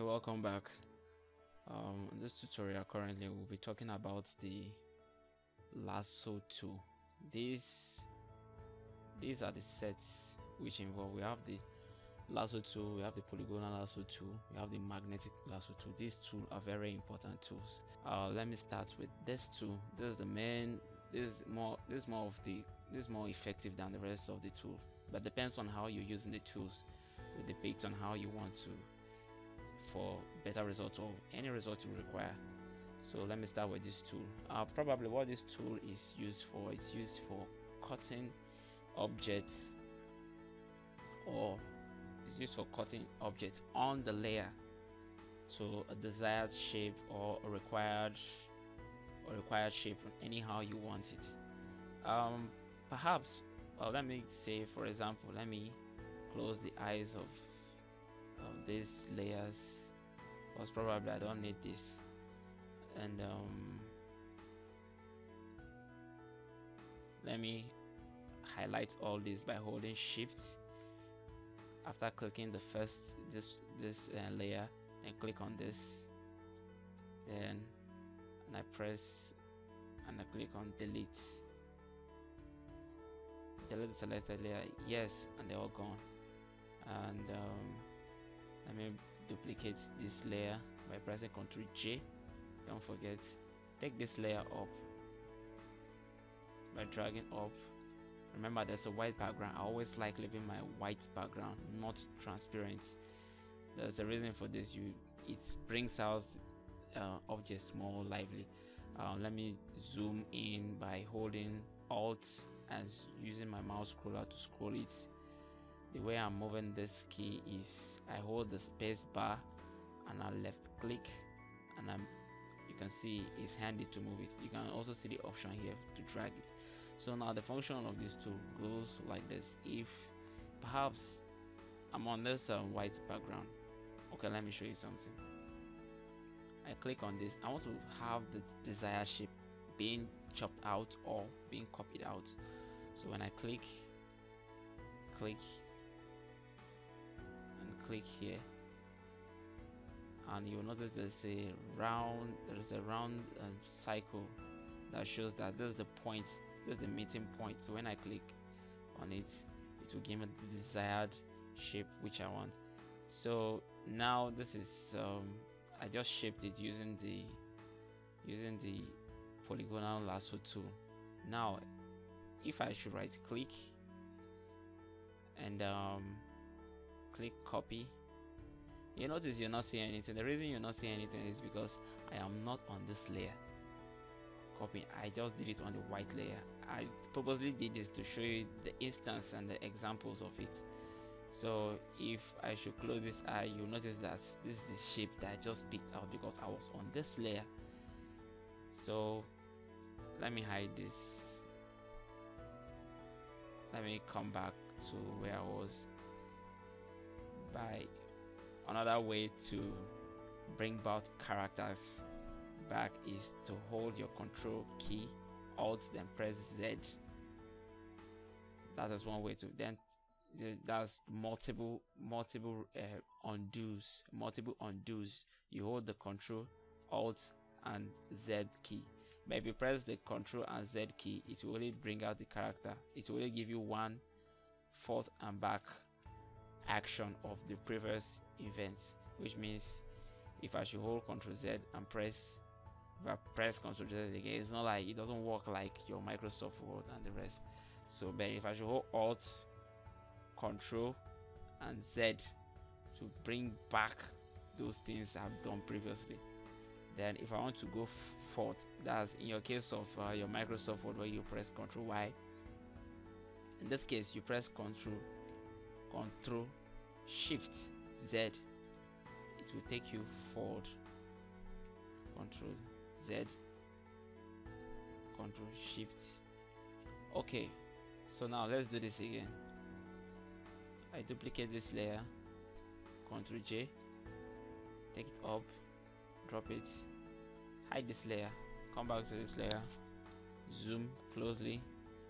Okay, welcome back. In this tutorial currently we'll be talking about the Lasso Tool. These are the sets which involve, we have the Lasso Tool, we have the Polygonal Lasso Tool, we have the Magnetic Lasso Tool. These two are very important tools. Let me start with this tool. This is the main. This is more effective than the rest of the tool, but depends on how you're using the tools. It depends on how you want to for better results or any result you require. So let me start with this tool. Probably what this tool is used for, it's used for cutting objects, or it's used for cutting objects on the layer to a desired shape or a required shape, anyhow you want it. Perhaps let me say, for example, let me close the eyes of these layers, because probably I don't need this, and let me highlight all this by holding shift after clicking the first this layer, and click on this, then I press and I click on delete the selected layer, yes, and they're all gone. And let me duplicate this layer by pressing Ctrl J. Don't forget, take this layer up by dragging up. Remember, there's a white background. I always like leaving my white background not transparent. There's a reason for this. It brings out objects more lively. Let me zoom in by holding Alt and using my mouse scroller to scroll it. The way I'm moving this key is I hold the space bar and I left click, and you can see it's handy to move it. You can also see the option here to drag it. So now the function of this tool goes like this. If perhaps I'm on this white background, okay, let me show you something. I click on this. I want to have the desired shape being chopped out or being copied out. So when I click here, and you'll notice there's a round cycle that shows that this is the point, this is the meeting point. So when I click on it, it will give me the desired shape which I want. So now this is I just shaped it using the Polygonal Lasso Tool. Now if I should right click and click copy, you notice you're not seeing anything. The reason you're not seeing anything is because I am not on this layer copy. I just did it on the white layer. I purposely did this to show you the instance and the examples of it. So if I should close this eye, you'll notice that this is the shape that I just picked out because I was on this layer. So let me hide this. Let me come back to where I was. By another way to bring about characters back is to hold your control key, Alt, then press Z. That is one way to. Then that's multiple undos. You hold the control, Alt, and Z key. But if you press the control and Z key, it will only bring out the character. It will only give you 1/4 and back action of the previous events, which means if I should hold Ctrl Z and press Ctrl Z again, it's not like, it doesn't work like your Microsoft Word and the rest. So but if I should hold Alt, Ctrl and Z to bring back those things I've done previously, then if I want to go forth, that's in your case of your Microsoft Word where you press Ctrl Y. In this case you press Ctrl Shift Z, it will take you forward. Ctrl Z, Ctrl Shift. Okay, so now let's do this again. I duplicate this layer, Ctrl J, take it up, drop it, hide this layer, come back to this layer, zoom closely.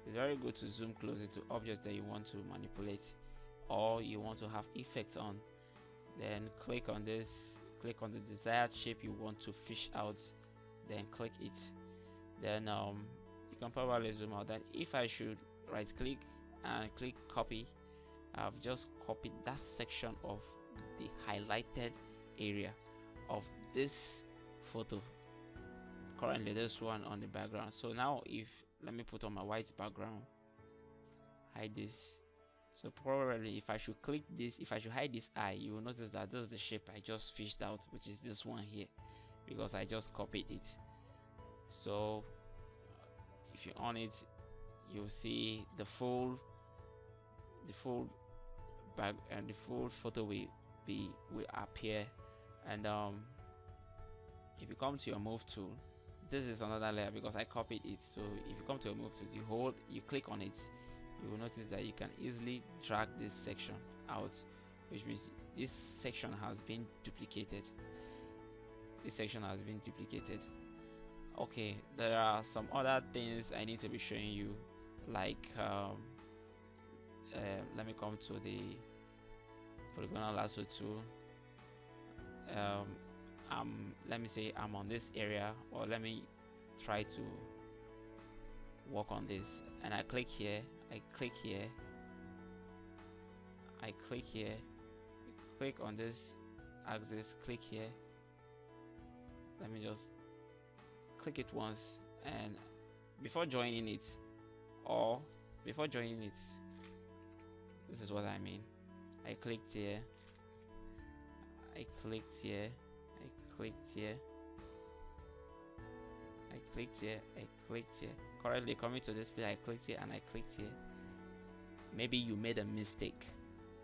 It's very good to zoom closely to objects that you want to manipulate or you want to have effect on. Then click on this click on the desired shape you want to fish out, then click it. Then you can probably zoom out. Then if I should right click and click copy, I've just copied that section of the highlighted area of this photo. Currently this one on the background. So now if let me put on my white background, hide this. So probably if I should click this, if I should hide this eye, you will notice that this is the shape I just fished out, which is this one here, because I just copied it. So if you on it, you'll see the full back and the full photo will appear. And if you come to your move tool, this is another layer because I copied it. So if you come to your move tool, you click on it, you will notice that you can easily drag this section out, which means this section has been duplicated. Okay, there are some other things I need to be showing you, like let me come to the Polygonal Lasso Tool. Let me say I'm on this area, or let me try to work on this, and I click here, I click on this axis, click here. Let me just click it once, and before joining it, this is what I mean. I clicked here, I clicked here, currently coming to this place, I clicked here and I clicked here. Maybe you made a mistake,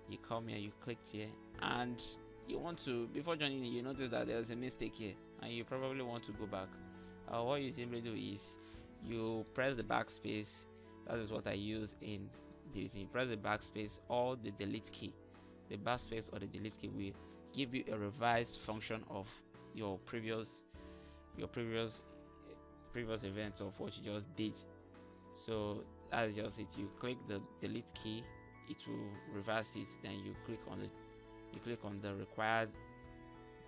you come here, you clicked here, and you want to, before joining it, you notice that there's a mistake here and you probably want to go back. What you simply do is you press the backspace. That is what I use in deleting. Press the backspace or the delete key. The backspace or the delete key will give you a revised function of your previous events of what you just did. So that's just it. You click the delete key, it will reverse it. Then you click on the required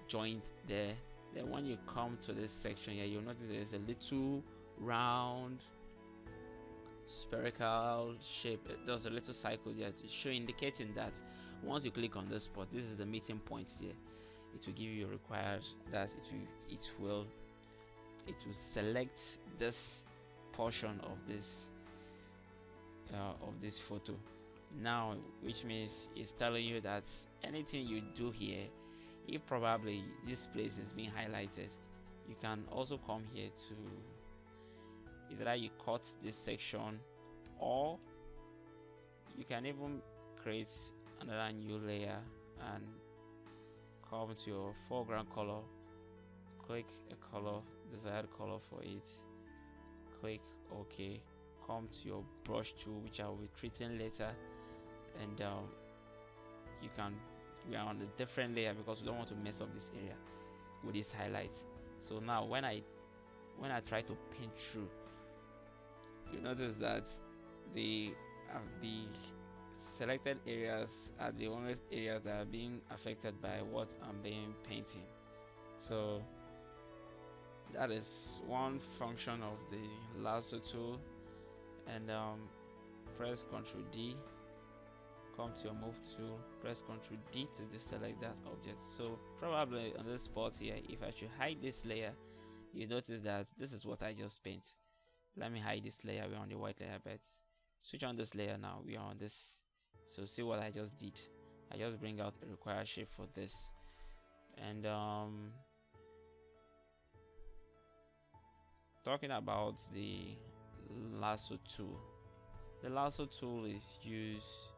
joint there. Then when you come to this section here, you'll notice there's a little round spherical shape. There's a little cycle there to show, indicating that once you click on this spot, this is the meeting point here. It will give you a required that it will select this portion of this photo now, which means it's telling you that anything you do here, if probably this place is being highlighted, you can also come here to either you cut this section, or you can even create another new layer and come to your foreground color, click a color, desired color for it, click OK, come to your brush tool, which I will be treating later, and we are on a different layer because we don't want to mess up this area with this highlight. So now when I try to paint through, you notice that the selected areas are the only areas that are being affected by what I'm being painting. So that is one function of the Lasso tool. And press Ctrl D, come to your move tool, press Ctrl D to deselect that object. So probably on this spot here, if I should hide this layer, you notice that this is what I just paint. Let me hide this layer. We're on the white layer bed. Switch on this layer now. We are on this. So see what I just did. I just bring out a required shape for this. And talking about the Lasso tool. The Lasso tool is used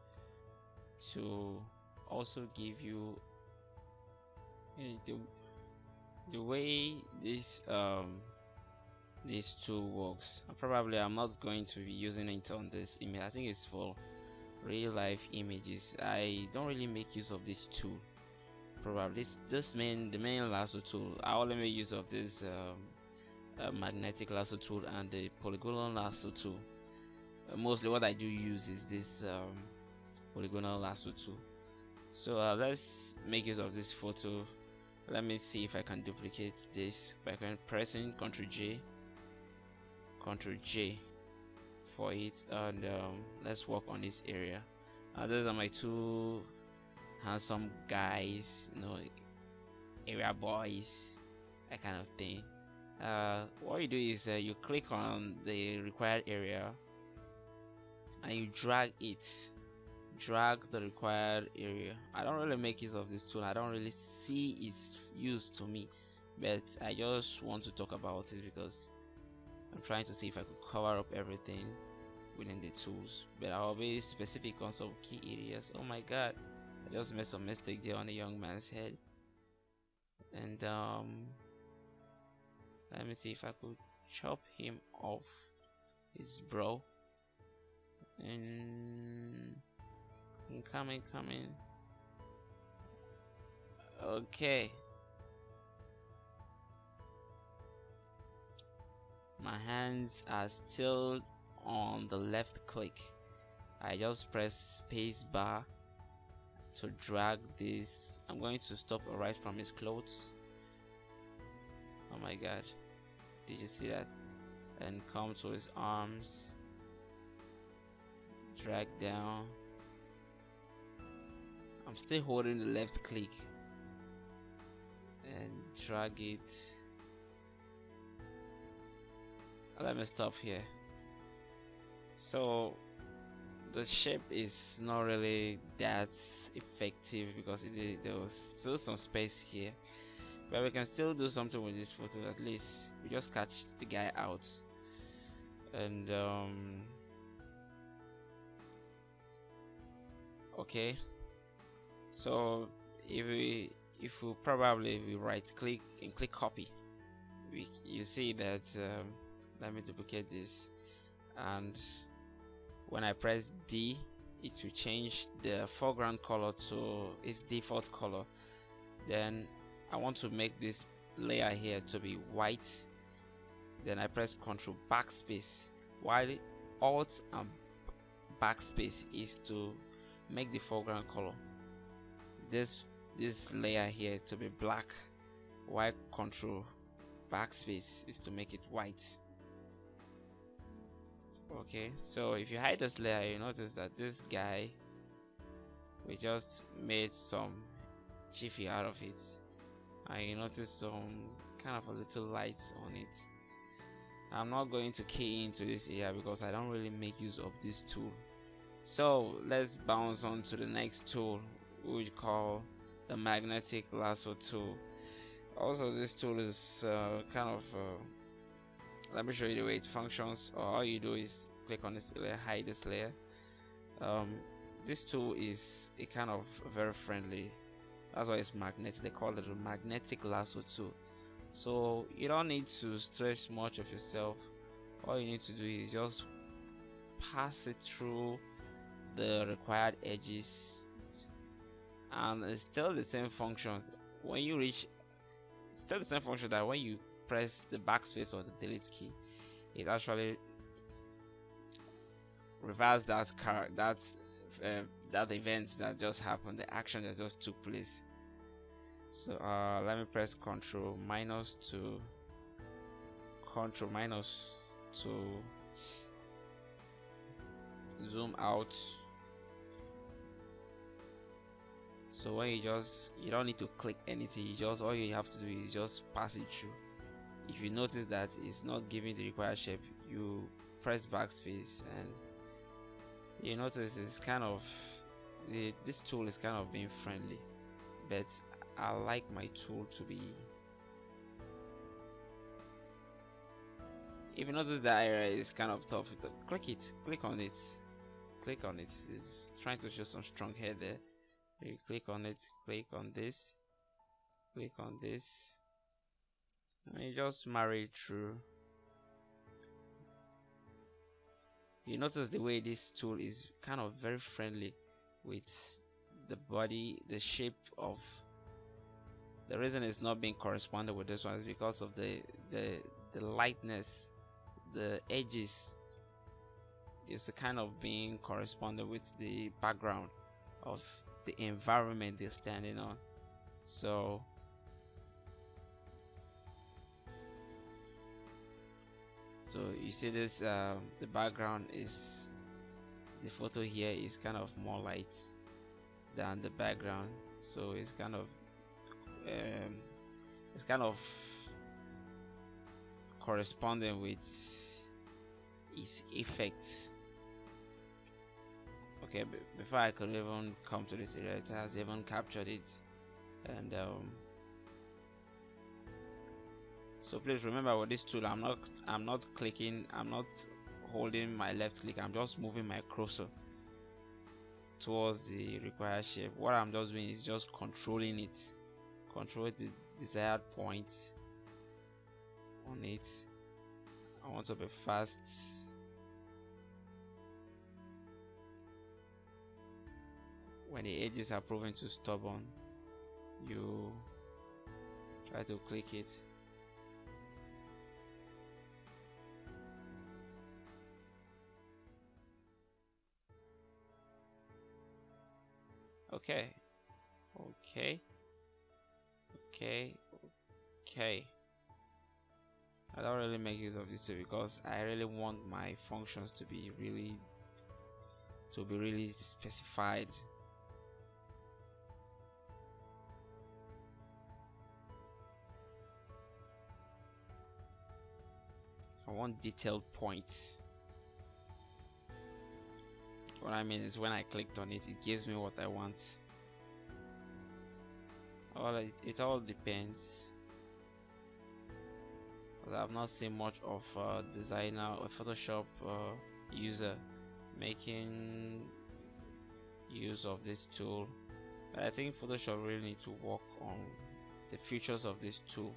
to also give you the way this tool works. Probably I'm not going to be using it on this image. I think it's for real life images. I don't really make use of this tool. Probably the main Lasso tool. I only make use of this magnetic Lasso tool and the Polygonal Lasso tool. Mostly what I do use is this Polygonal Lasso tool. So let's make use of this photo. Let me see if I can duplicate this by pressing Ctrl J for it, and let's work on this area. Those are my two handsome guys, you know, area boys, that kind of thing. What you do is you click on the required area and you drag the required area. I don't really make use of this tool. I don't really see its use to me, but I just want to talk about it because I'm trying to see if I could cover up everything within the tools, but I'll be specific on some key areas. Oh my god, I just made some mistake there on the young man's head. And let me see if I could chop him off his brow. And coming. Okay, my hands are still on the left click. I just press space bar to drag this. I'm going to stop right from his clothes. Oh my god, did you see that? And come to his arms, drag down. I'm still holding the left click and drag it. Let me stop here. So the shape is not really that effective because there was still some space here, but we can still do something with this photo. At least we just catch the guy out. And okay, so if we probably right click and click copy, you see that let me duplicate this, and when I press D, it will change the foreground color to its default color. Then I want to make this layer here to be white. Then I press Ctrl backspace, while Alt and backspace is to make the foreground color. This layer here to be black, while Ctrl backspace is to make it white. Okay, so if you hide this layer, you notice that this guy, we just made some jiffy out of it, and you notice some kind of a little lights on it. I'm not going to key into this area because I don't really make use of this tool. So let's bounce on to the next tool, which we call the magnetic lasso tool. Also, this tool is kind of let me show you the way it functions. All you do is click on this layer, hide this layer. This tool is a kind of very friendly, that's why it's magnetic. They call it a magnetic lasso tool. So you don't need to stress much of yourself. All you need to do is just pass it through the required edges, and it's still the same function when you reach. Still the same function that when you press the backspace or the delete key, it actually reverse that event that just happened, the action that just took place. So let me press Ctrl minus to zoom out. So when you don't need to click anything, all you have to do is just pass it through. If you notice that it's not giving the required shape, you press backspace and you notice it's kind of this tool is kind of being friendly, but I like my tool to be. If you notice that area is kind of tough, click on it. It's trying to show some strong head there. You click on it, click on this, and you just marry it through. You notice the way this tool is kind of very friendly with the body, the shape of. The reason it's not being corresponded with this one is because of the lightness, the edges is kind of being corresponded with the background of the environment they're standing on. So So you see this, the background is, the photo here is kind of more light than the background, so it's kind of corresponding with its effect. Okay, before I could even come to this area, it has even captured it. And so please remember, with this tool, I'm not clicking, I'm not holding my left click, I'm just moving my cursor towards the required shape. What I'm just doing is just controlling it, control the desired point on it. I want to be fast. When the edges are proving too stubborn, you try to click it. Okay. I don't really make use of this tool because I really want my functions to be really specified. I want detailed points. What I mean is, when I clicked on it, it gives me what I want. It all depends. But I've not seen much of a designer or Photoshop user making use of this tool. But I think Photoshop really need to work on the features of this tool.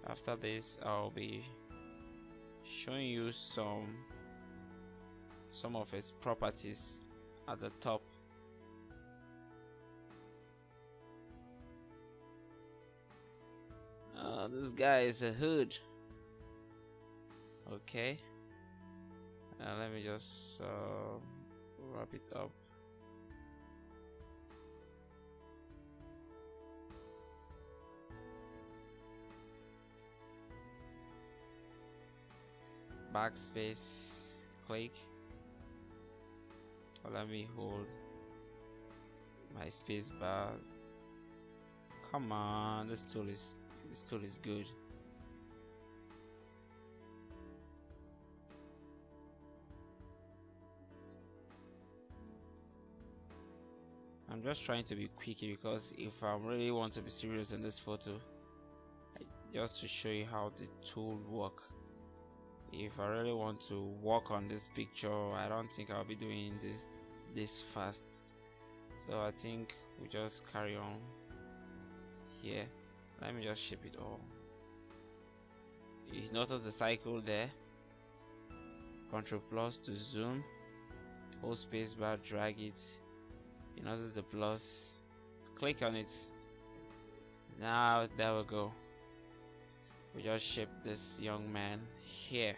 After this, I'll be showing you some of its properties at the top. This guy is a hood. Okay, let me just wrap it up. Backspace, click. Let me hold my space bar. Come on, this tool is good. I'm just trying to be quick because if I really want to be serious in this photo, just to show you how the tool works. If I really want to work on this picture, I don't think I'll be doing this fast. So I think we just carry on here. Let me just shape it all. You notice the cycle there. Ctrl+ to zoom. Hold space bar, drag it. You notice the plus. Click on it. Now there we go. We just shape this young man here.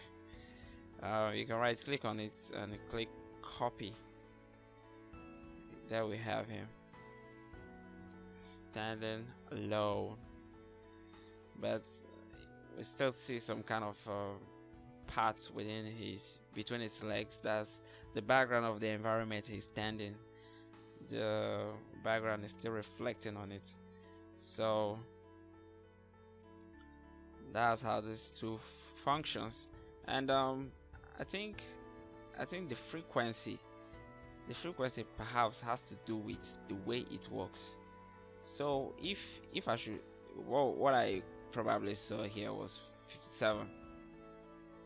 You can right click on it and click copy. There we have him, standing alone, but we still see some kind of parts between his legs. That's the background of the environment he's standing. The background is still reflecting on it. So that's how this tool functions. And I think the frequency perhaps has to do with the way it works. So if I should, what I probably saw here was 57.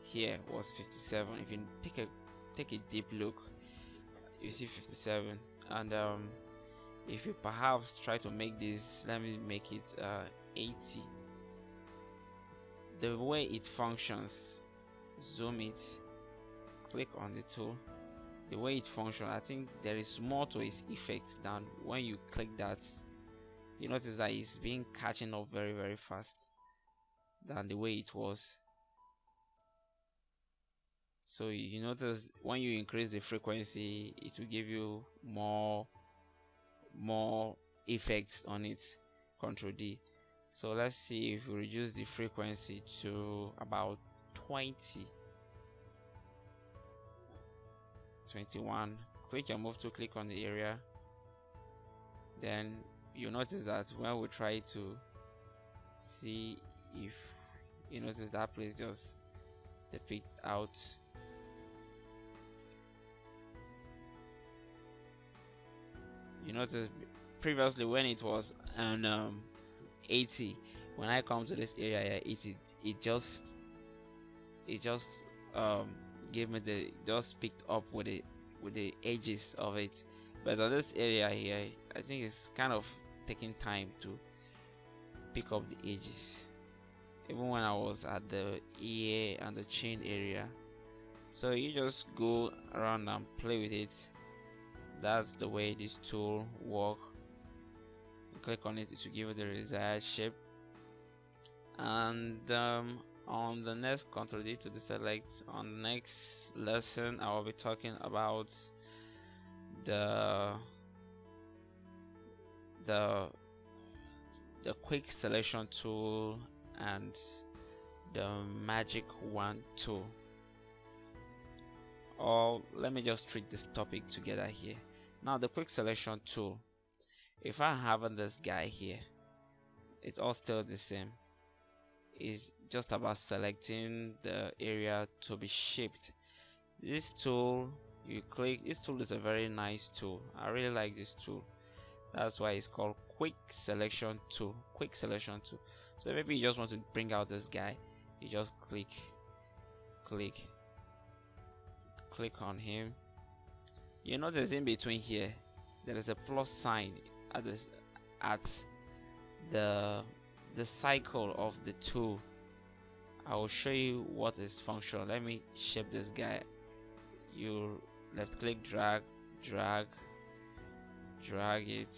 Here was 57. If you take a deep look, you see 57. And if you perhaps try to make this, let me make it 80. The way it functions, zoom it, click on the tool. The way it functions, I think there is more to its effect than when you click that. You notice that it's being catching up very, very fast than the way it was. So you notice when you increase the frequency, it will give you more effects on it. Ctrl D. So let's see if we reduce the frequency to about 20, 21. Click your move to click on the area. Then you notice that when we try to see if you notice that place just depict out. You notice previously when it was on 80, when I come to this area here, it just gave me just picked up with the edges of it. But on this area here, I think it's kind of taking time to pick up the edges, even when I was at the ear and the chin area. So you just go around and play with it. That's the way this tool works. Click on it to give it the desired shape. And on the next Ctrl D to deselect. On the next lesson, I will be talking about the quick selection tool and the Magicwand tool. Or let me just treat this topic together here. Now the quick selection tool, if I have this guy here, it's all still the same. It's just about selecting the area to be shaped. This tool, you click, this tool is a very nice tool. I really like this tool. That's why it's called quick selection tool. Quick selection tool. So maybe you just want to bring out this guy, you just click on him. You notice in between here there is a plus sign at the cycle of the tool. I will show you what is functional. Let me shape this guy. You left click, drag it.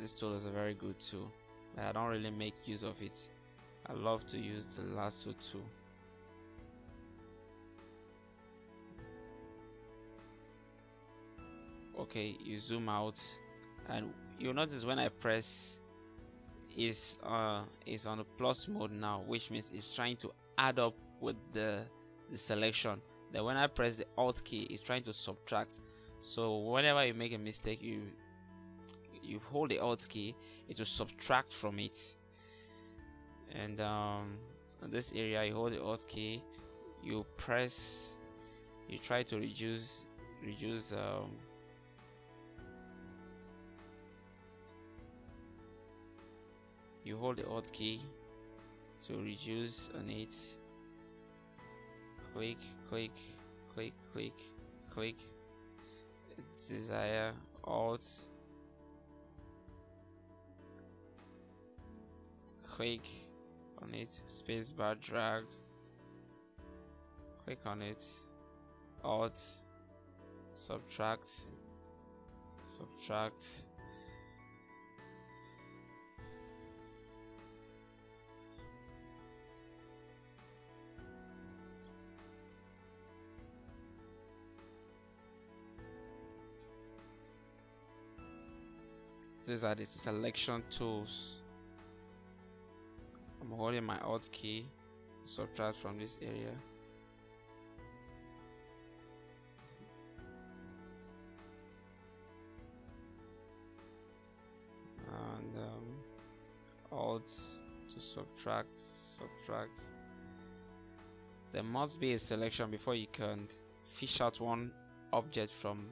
This tool is a very good tool, but I don't really make use of it. I love to use the Lasso Tool. Okay, you zoom out and you'll notice when I press is on the plus mode now, which means it's trying to add up with the selection. Then when I press the Alt key, it's trying to subtract. So whenever you make a mistake, you hold the Alt key, it will subtract from it. And in this area, you hold the Alt key, you press, you try to reduce you hold the Alt key to reduce on it. Click, desire, Alt, click on it, spacebar, drag, click on it, Alt, subtract. These are the selection tools. I'm holding my Alt key, subtract from this area. And Alt to subtract. There must be a selection before you can fish out one object from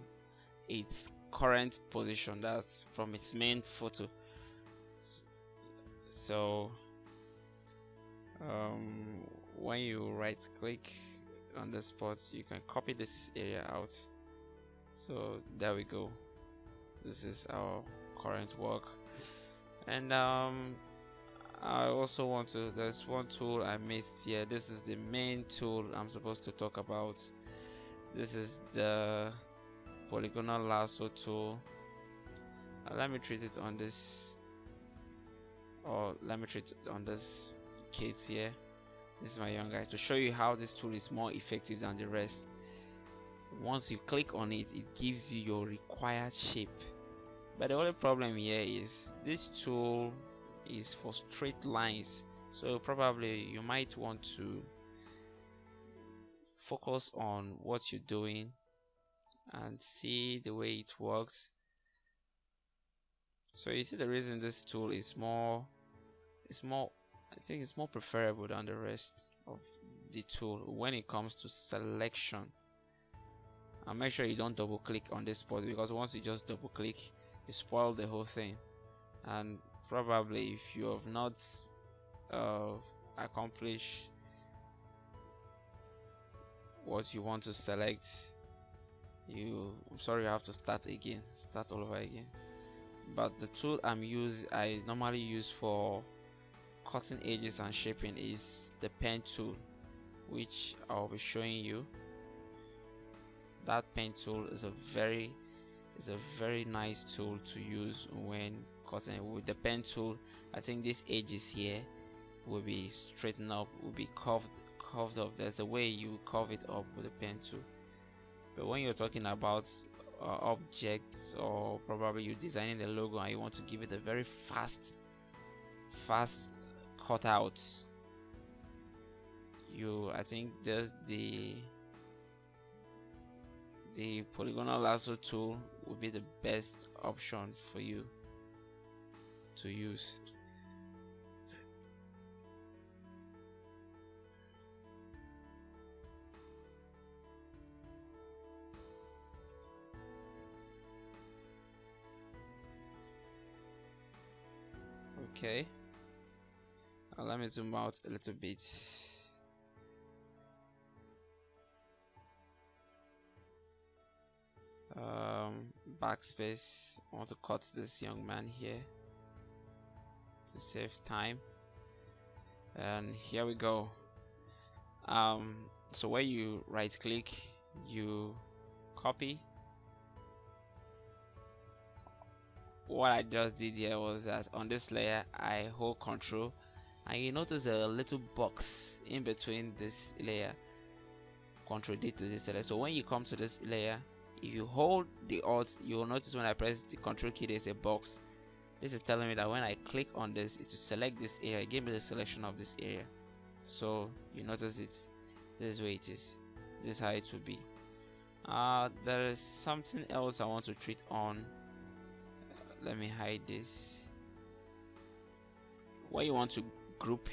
its current position, that's from its main photo. So when you right click on the spot, you can copy this area out. So there we go, this is our current work. And I also want to, there's one tool I missed here. This is the main tool I'm supposed to talk about. This is the Polygonal Lasso Tool. Let me treat it on this, or let me treat it on this case here. This is my young guy, to show you how this tool is more effective than the rest. Once you click on it, it gives you your required shape. But the only problem here is this tool is for straight lines, so probably you might want to focus on what you're doing and see the way it works. So you see the reason this tool is more I think it's more preferable than the rest of the tool when it comes to selection. And make sure you don't double click on this spot, because once you just double click, you spoil the whole thing. And probably if you have not accomplished what you want to select, I'm sorry, you have to start all over again. But the tool I normally use for cutting edges and shaping is the pen tool, which I'll be showing you. That pen tool is a very nice tool to use when cutting. With the pen tool, I think these edges here will be straightened up, will be curved up. There's a way you curve it up with the pen tool. But when you're talking about objects, or probably you're designing the logo and you want to give it a very fast cutout, I think there's the Polygonal Lasso Tool would be the best option for you to use. Okay, now let me zoom out a little bit. Backspace. I want to cut this young man here to save time, and here we go. So where you right click, you copy. What I just did here was that on this layer I hold Control, and you notice a little box in between this layer. Control D to this layer. So when you come to this layer, if you hold the Alt, you will notice when I press the Control key, there's a box. This is telling me that when I click on this, it will select this area. It gave me the selection of this area. So you notice it. This is where it is. This is how it will be. There is something else I want to treat on. Let me hide this. When you want to group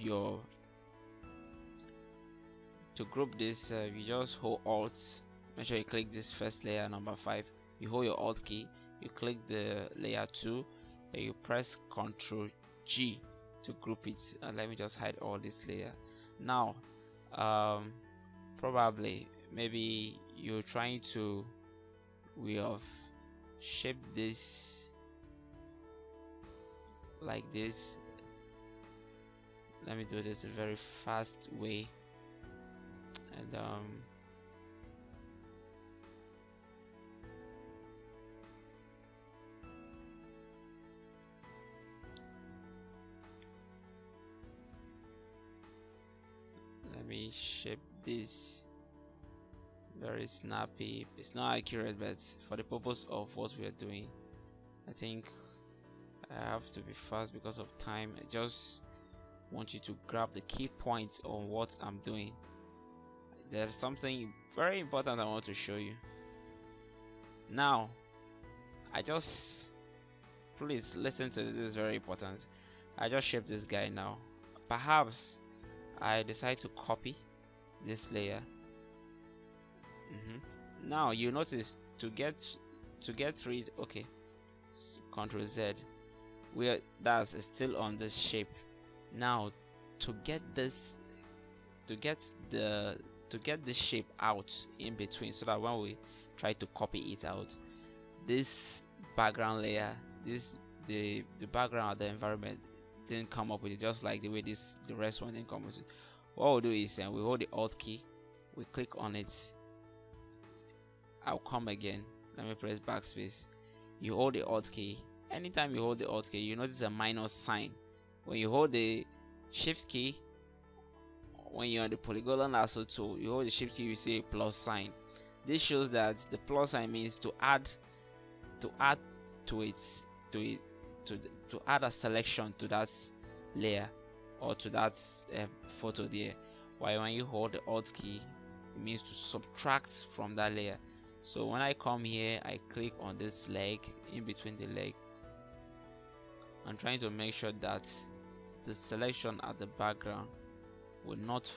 this, you just hold Alt. Make sure you click this first layer, number 5. You hold your Alt key, you click the layer 2, and you press Ctrl G to group it. And let me just hide all this layer. Now, probably maybe you're trying to shape this like this. Let me do this a very fast way, and let me shape this very snappy. It's not accurate, but for the purpose of what we are doing, I think I have to be fast because of time. I just want you to grab the key points on what I'm doing. There's something very important I want to show you. Now, please listen to this, this is very important. I just shaped this guy now. Perhaps I decide to copy this layer. Now you notice to get rid, okay, so Ctrl Z, that's still on this shape. Now to get this shape out in between, so that when we try to copy it out, this background layer, the background of the environment didn't come up with it, just like the way the rest one didn't come with it. What we'll do is we hold the Alt key, we click on it. I'll come again. Let me press backspace. You hold the Alt key. Anytime you hold the Alt key, you notice a minus sign. When you hold the Shift key, when you're on the Polygonal Lasso Tool, you hold the Shift key, you see a plus sign. This shows that the plus sign means to add to its to it, to add a selection to that layer or to that photo there. While when you hold the Alt key, it means to subtract from that layer. So when I come here, I click on this leg, in between the leg. I'm trying to make sure that the selection at the background will not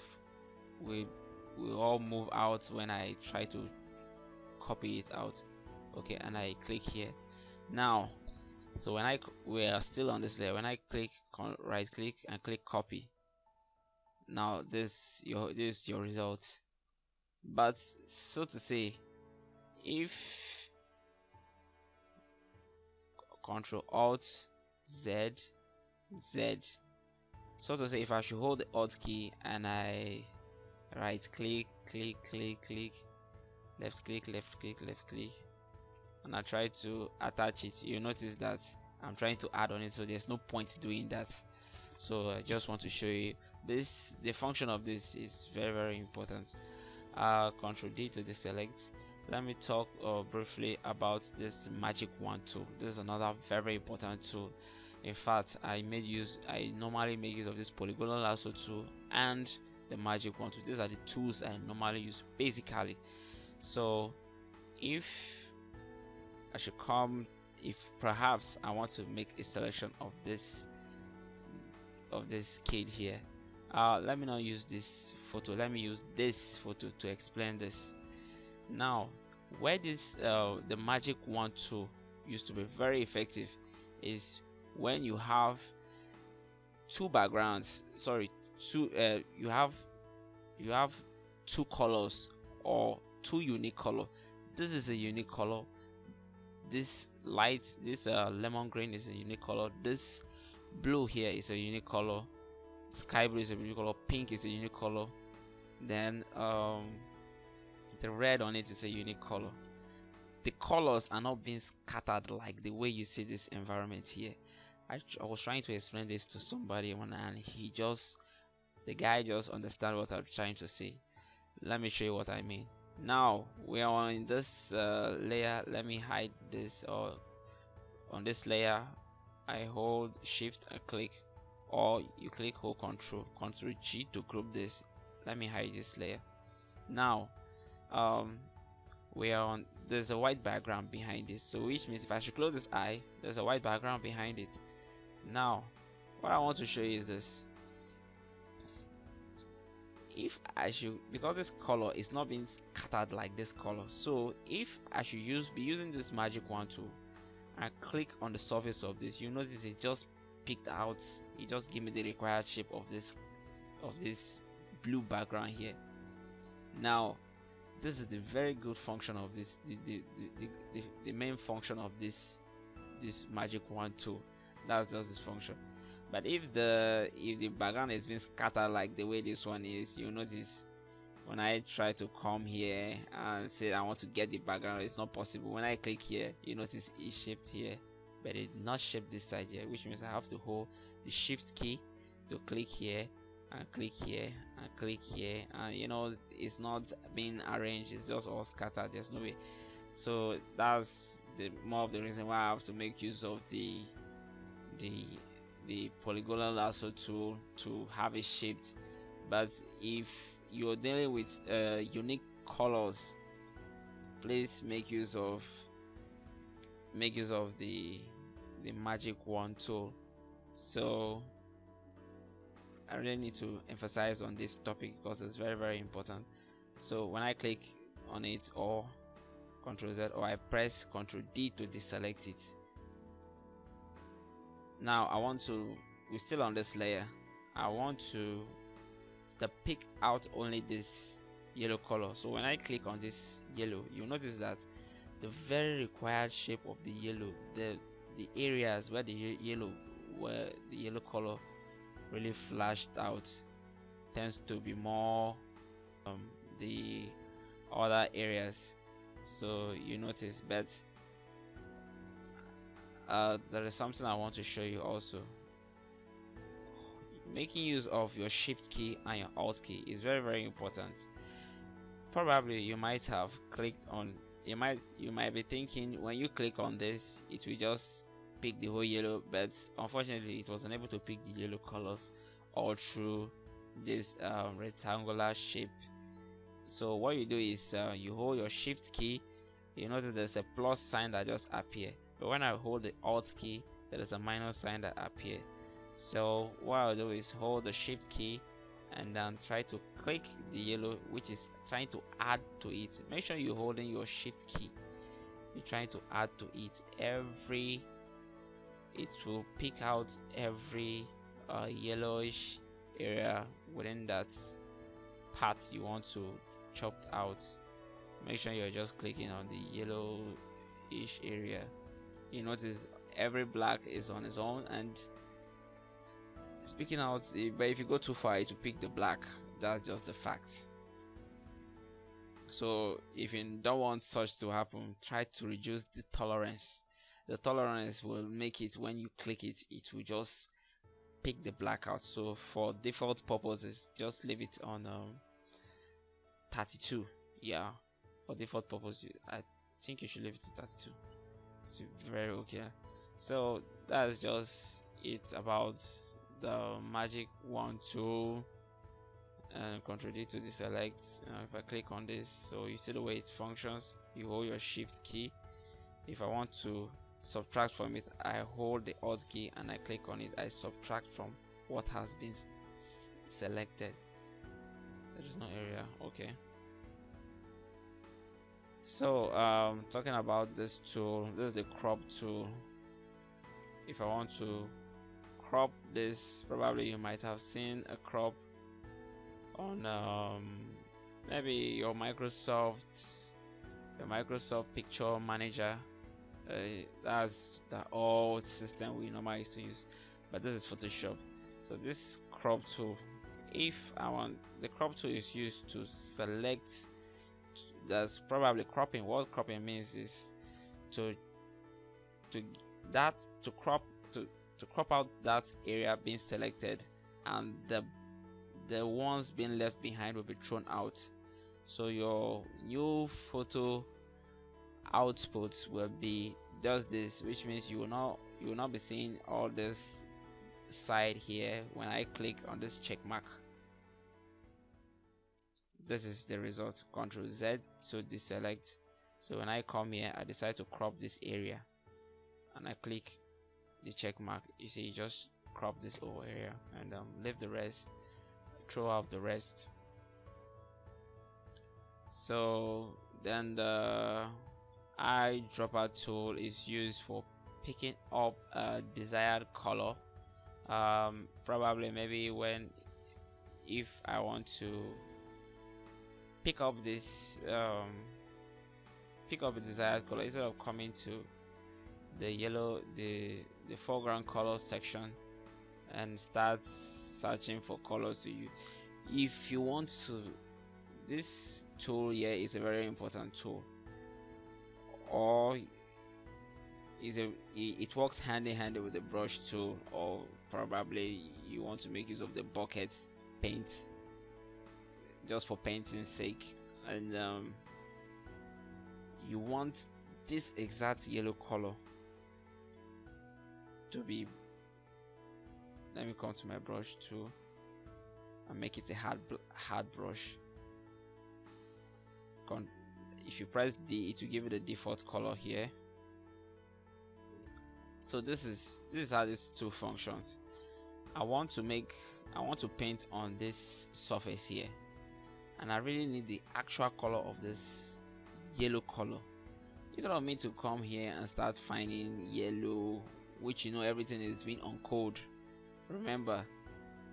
will all move out when I try to copy it out. Okay, and I click here now. So when we are still on this layer, when I click, right click and click copy, now this is your result. But so to say, if Control Alt Z, so to say, if I should hold the Alt key and I right click, left click, and I try to attach it, you notice that I'm trying to add on it, so there's no point doing that. So I just want to show you this. The function of this is very important. Control D to deselect. Let me talk briefly about this Magicwand tool. This is another very important tool. In fact, I normally make use of this Polygonal Lasso tool and the Magicwand tool. These are the tools I normally use basically. So if I should if perhaps I want to make a selection of this kid here, let me not use this photo, let me use this photo to explain this. Now, where this the Magicwand tool used to be very effective is when you have two backgrounds, you have two colors or two unique color. This is a unique color, this lemon green is a unique color, this blue here is a unique color, sky blue is a unique color, pink is a unique color, then the red on it is a unique color. The colors are not being scattered like the way you see this environment here. I was trying to explain this to somebody and the guy just understand what I'm trying to say. Let me show you what I mean. Now we are on this layer. Let me hide this. Or on this layer, I hold Shift and click, or you click hold Control G to group this. Let me hide this layer. Now we are on, there's a white background behind this, so which means if I should close this eye, there's a white background behind it. Now what I want to show you is this. If I should, because this color is not being scattered like this color, so if I should be using this Magicwand tool and click on the surface of this, you notice it just picked out, it just give me the required shape of this blue background here. Now this is the very good function of this, the main function of this Magicwand tool. That's just this function. But if the background is being scattered like the way this one is, you notice when I try to come here and say I want to get the background, it's not possible. When I click here, you notice it's shaped here, but it's not shaped this side here, which means I have to hold the Shift key to click here and click here and click here, and you know it's not being arranged, it's just all scattered, there's no way. So that's more of the reason why I have to make use of the Polygonal Lasso tool to have it shaped. But if you're dealing with unique colors, please make use of the Magicwand tool. So I really need to emphasize on this topic because it's very important. So when I click on it, or Ctrl Z, or I press Ctrl D to deselect it, now we're still on this layer, I want to pick out only this yellow color. So when I click on this yellow, you'll notice that the very required shape of the yellow, the areas where the yellow color really flashed out, tends to be more the other areas. So you notice, but there is something I want to show you also. Making use of your Shift key and your Alt key is very important. Probably you might have clicked on, you might be thinking when you click on this, it will just pick the whole yellow, but unfortunately it was unable to pick the yellow colors all through this rectangular shape. So what you do is you hold your shift key. You notice there's a plus sign that just appear, but when I hold the alt key, there is a minus sign that appear. So what I'll do is hold the shift key and then try to click the yellow, which is trying to add to it. Make sure you're holding your shift key. You're trying to add to it. It will pick out every yellowish area within that part you want to chop out. Make sure you're just clicking on the yellowish area. You notice every black is on its own, and speaking out, but if you go too far it will pick the black. That's just the fact. So if you don't want such to happen, try to reduce the tolerance. The tolerance will make it, when you click it, it will just pick the black out. So for default purposes, just leave it on 32. Yeah, for default purpose, I think you should leave it to 32. It's very okay. So that's just it about the Magicwand Tool. And Ctrl D to deselect. If I click on this, so you see the way it functions. You hold your shift key. If I want to subtract from it, I hold the alt key and I click on it. I subtract from what has been selected. There is no area. Okay. So talking about this tool, this is the crop tool. If I want to crop this, probably you might have seen a crop on maybe your Microsoft Picture Manager. That's the old system we normally used to use, but this is Photoshop. So this crop tool, if I want, the crop tool is used to select. That's probably cropping. What cropping means is to crop out that area being selected, and the ones being left behind will be thrown out. So your new photo output will be just this, which means you will not be seeing all this side here. When I click on this check mark, this is the result. Ctrl Z to deselect. So when I come here, I decide to crop this area and I click the check mark. You see, you just crop this whole area and leave the rest, throw out the rest. So then the Eyedropper tool is used for picking up a desired color. Probably maybe if I want to pick up this pick up a desired color, instead of coming to the yellow, the foreground color section and start searching for colors to use. If you want to, this tool here is a very important tool, or it works hand in hand with the brush tool, or probably you want to make use of the bucket paint just for painting's sake, and you want this exact yellow color to be, let me come to my brush tool and make it a hard brush. If you press D, it will give you the default color here. So this is how this tool functions. I want to paint on this surface here, and I really need the actual color of this yellow color. Instead of me to come here and start finding yellow, which everything is being uncoded. Remember,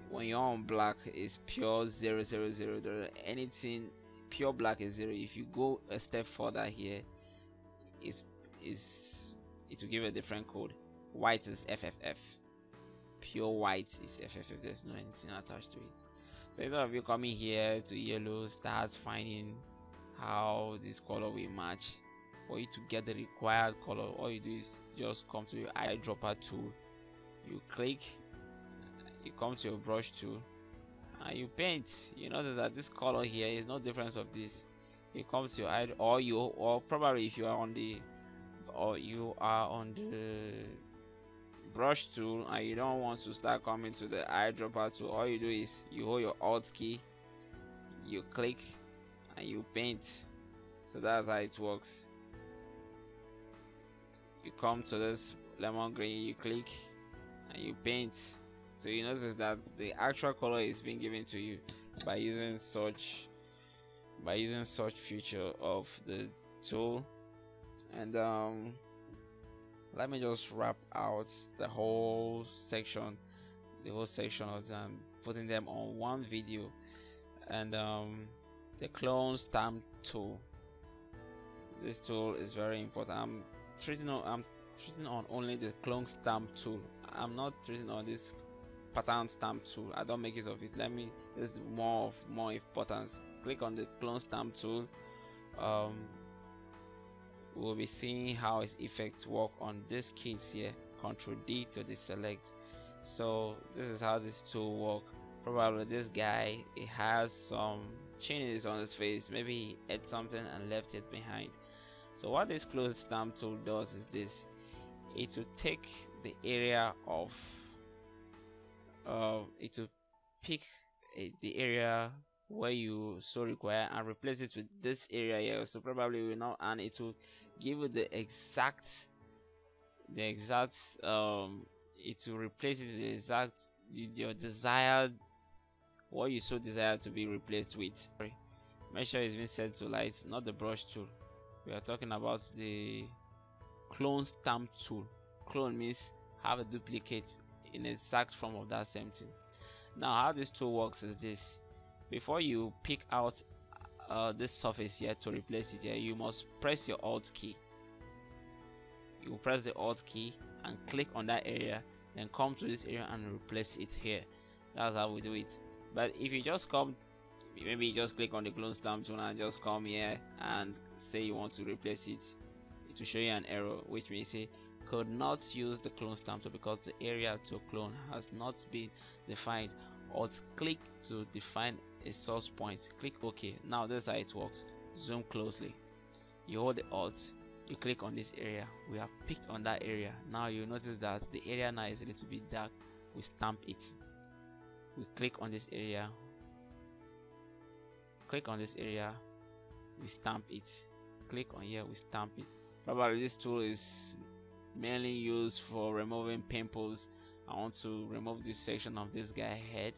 when you're on black, it's pure 0, 0, 0. Anything pure black is 0. If you go a step further here, it will give a different code. White is FFF. Pure white is FFF. There's no anything attached to it. So instead of you coming here to yellow, start finding how this color will match. For you to get the required color, all you do is just come to your Eyedropper tool. You click, you come to your brush tool, and you paint. You notice that this color here is no difference of this. You come to your eye, or probably if you are on the brush tool and you don't want to start coming to the eyedropper tool, all you do is you hold your alt key, you click and you paint. So that's how it works. You come to this lemon green, you click and you paint. So you notice that the actual color is being given to you by using such feature of the tool. And let me just wrap out the whole section of them, putting them on one video. And the clone stamp tool, this tool is very important. I'm treating on only the clone stamp tool. I'm not treating on this pattern stamp tool. I don't make use of it. This is more importance. Click on the clone stamp tool. We'll be seeing how its effects work on this keys here. Ctrl D to deselect. So this is how this tool works. Probably this guy, he has some changes on his face. Maybe he ate something and left it behind. So what this clone stamp tool does is this: it will take the area of it will pick the area where you so require and replace it with this area here. So probably will now, and it will give you the exact it will replace it with the exact your desired, what you so desire to be replaced with. Make sure it's been set to light, not the brush tool. We are talking about the clone stamp tool. Clone means have a duplicate in exact form of that same thing. Now how this tool works is this: before you pick out this surface here to replace it here, you must press your alt key. You press the alt key and click on that area, then come to this area and replace it here. That's how we do it. But if you just come, maybe you just click on the clone stamp tool and just come here and say you want to replace it, it will show you an error, which means say could not use the clone stamp tool because the area to clone has not been defined. Alt click to define a source point, click OK. Now this is how it works. Zoom closely, you hold the alt, you click on this area. We have picked on that area. Now you notice that the area now is a little bit dark. We stamp it. We click on this area, we stamp it. Click on here, we stamp it. Probably this tool is mainly used for removing pimples. I want to remove this section of this guy's head.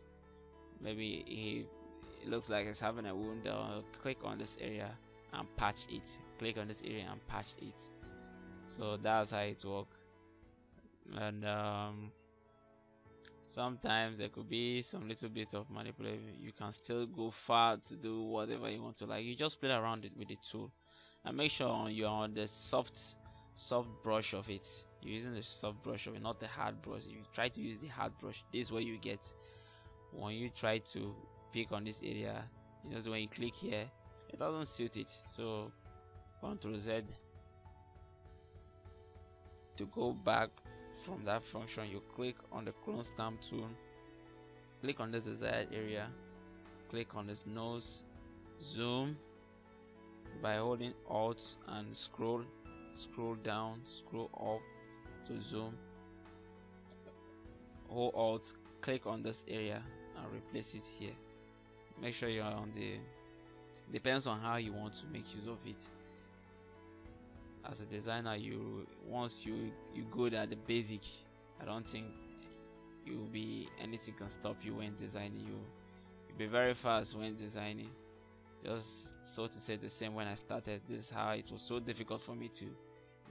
Maybe it looks like it's having a wound. Click on this area and patch it. Click on this area and patch it. So that's how it works. And sometimes there could be some little bit of manipulation. You can still go far to do whatever you want to. Like, you just play around it with the tool and make sure you're on the soft brush of it. You're using the soft brush of it, not the hard brush. If you try to use the hard brush, this is what you get when you try to pick on this area. You know, so when you click here, it doesn't suit it. So Ctrl Z to go back from that function. You click on the clone stamp tool, click on this desired area, click on this nose, zoom by holding alt and scroll down, scroll up to zoom. Hold alt, click on this area and replace it here. Make sure you're on the, depends on how you want to make use of it. As a designer, once you good at the basic, I don't think anything can stop you when designing. You'll be very fast when designing. Just so to say, the same when I started, this is how it was so difficult for me to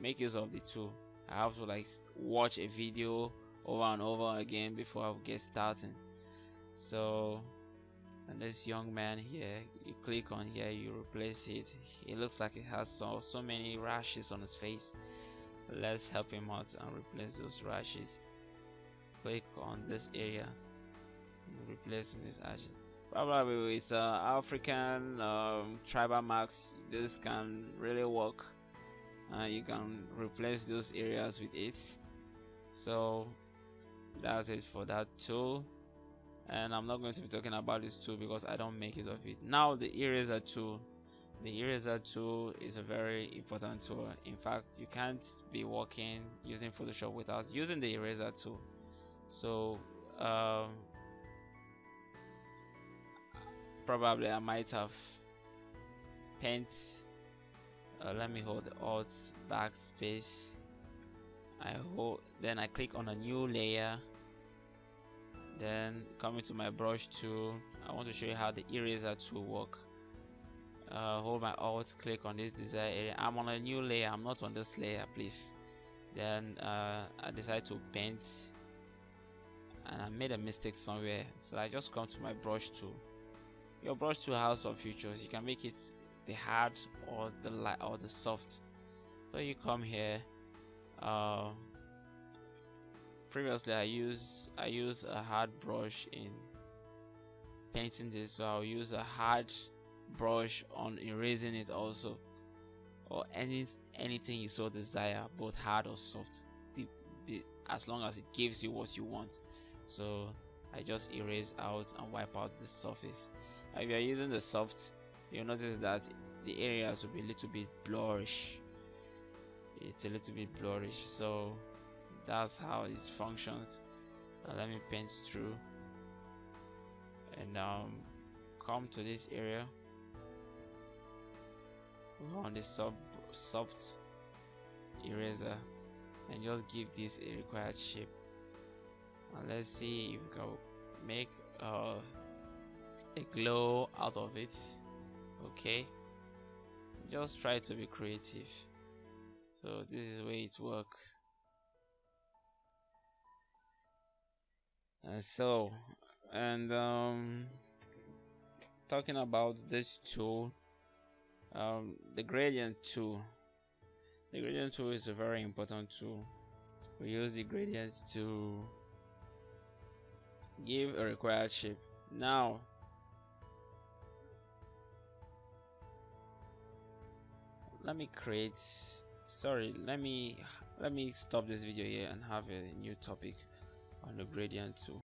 make use of the tool. I have to like watch a video over and over again before I would get started. So, and this young man here, you click on here, you replace it. It looks like it has so many rashes on his face. Let's help him out and replace those rashes. Click on this area, replacing these ashes. Probably with African tribal marks, this can really work. You can replace those areas with it. So that's it for that tool. And I'm not going to be talking about this tool because I don't make use of it. Now the eraser tool. The eraser tool is a very important tool. In fact, you can't be working using Photoshop without using the eraser tool. So probably I might have paint. Let me hold the Alt backspace. Then I click on a new layer. Then coming to my brush tool, I want to show you how the eraser tool work. Hold my Alt, click on this desired area. I'm on a new layer, I'm not on this layer, please. Then I decide to paint, and I made a mistake somewhere, so I just come to my brush tool. Your brush tool has some features. You can make it the hard or the light or the soft. So you come here. Previously I use a hard brush in painting this, so I'll use a hard brush on erasing it also, or anything you so desire, both hard or soft, as long as it gives you what you want. So I just erase out and wipe out the surface. If you're using the soft, you'll notice that the areas will be a little bit blurrish. It's a little bit blurrish, so that's how it functions. Now let me paint through and come to this area. Go on the soft eraser and just give this a required shape, and let's see if we can make a glow out of it. Okay, just try to be creative. So this is the way it works. Talking about this tool, the gradient tool. The gradient tool is a very important tool. We use the gradient to give a required shape. Now let me stop this video here and have a new topic on the gradient tool.